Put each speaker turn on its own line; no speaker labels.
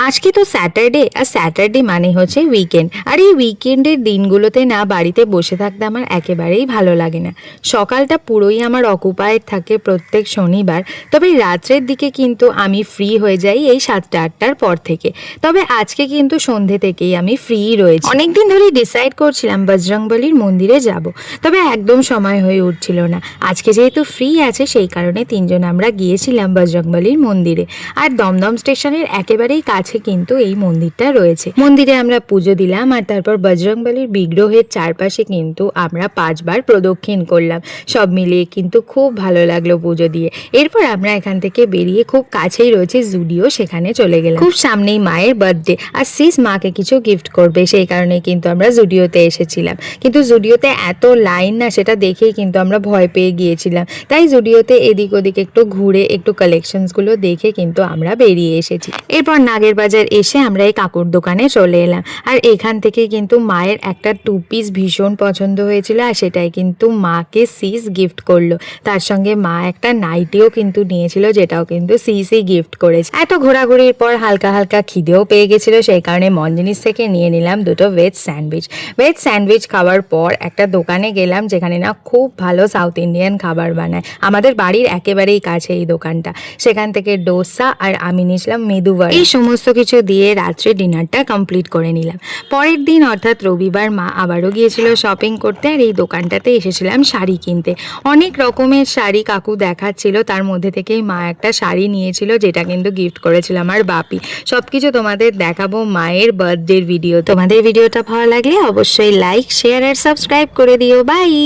আজকে তো স্যাটারডে, আর স্যাটারডে মানে হচ্ছে উইকেন্ড। আর এই উইকেন্ডের দিনগুলোতে না বাড়িতে বসে থাকতে আমার একেবারেই ভালো লাগে না। সকালটা পুরোই আমার অকুপায়েড থাকে প্রত্যেক শনিবার, তবে রাত্রের দিকে কিন্তু আমি ফ্রি হয়ে যাই এই 7টা-8টার পর থেকে। তবে আজকে কিন্তু সন্ধে থেকেই আমি ফ্রি রয়েছি। অনেকদিন ধরেই ডিসাইড করছিলাম বজরংবলীর মন্দিরে যাব, তবে একদম সময় হয়ে উঠছিল না। আজকে যেহেতু ফ্রি আছে সেই কারণে তিনজন আমরা গিয়েছিলাম বজরংবলীর মন্দিরে। আর দমদম স্টেশনের একেবারেই কাছে কিন্তু এই মন্দিরটা রয়েছে। মন্দিরে আমরা পুজো দিলাম, আর তারপর বজরংবলীর বিগ্রহের চারপাশে কিন্তু আমরা 5বার প্রদক্ষিণ করলাম। সব মিলিয়ে কিন্তু খুব ভালো লাগলো পুজো দিয়ে। এরপর আমরা এখান থেকে বেরিয়ে খুব কাছেই রয়েছে জুডিও, সেখানে চলে গেলাম। খুব সামনেই মায়ের বার্থডে, আর সিস মাকে কিছু গিফট করবে, সেই কারণে কিন্তু আমরা জুডিওতে এসেছিলাম। কিন্তু জুডিওতে এত লাইন না, সেটা দেখেই কিন্তু আমরা ভয় পেয়ে গিয়েছিলাম। তাই জুডিওতে এদিক ওদিক একটু ঘুরে একটু কালেকশনসগুলো দেখে কিন্তু আমরা বেরিয়ে এসেছি। এরপর নাগের বাজার এসে আমরা এই কাকুর দোকানে চলে এলাম। আর এখান থেকে কিন্তু মায়ের একটা 2 পিস ভীষণ পছন্দ হয়েছিল, আর সেটাই কিন্তু মাকে সিস গিফট করলো। তার সঙ্গে মা একটা নাইটিও কিন্তু নিয়েছিল, যেটাও কিন্তু সিসই গিফট করেছে। এত ঘোরাঘুরির পর হালকা হালকা খিদেও পেয়ে গেছিল, সেই কারণে মঞ্জিনিস থেকে নিয়ে নিলাম 2টো ভেজ স্যান্ডউইচ। ভেজ স্যান্ডউইচ খাওয়ার পর একটা দোকানে গেলাম, যেখানে না খুব ভালো সাউথ ইন্ডিয়ান খাবার বানায়। আমাদের বাড়ির একেবারেই কাছে এই দোকানটা। সেখান থেকে ডোসা আর আমি নিয়েছিলাম মেদু বড়া। এই সমস্ত কিছু দিয়ে রাত্রে ডিনারটা কমপ্লিট করে নিলাম। পরের দিন অর্থাৎ রবিবার মা আবারও গিয়েছিল শপিং করতে, আর এই দোকানটাতে এসেছিলাম শাড়ি কিনতে। অনেক রকমের শাড়ি কাকু দেখাচ্ছিল, তার মধ্যে থেকেই মা একটা শাড়ি নিয়েছিল, যেটা কিন্তু গিফট করেছিল আমার বাপি। সবকিছু তোমাদের দেখাবো মায়ের বার্থডের ভিডিও। তোমাদের ভিডিওটা ভালো লাগলে অবশ্যই লাইক, শেয়ার আর সাবস্ক্রাইব করে দিও। বাই।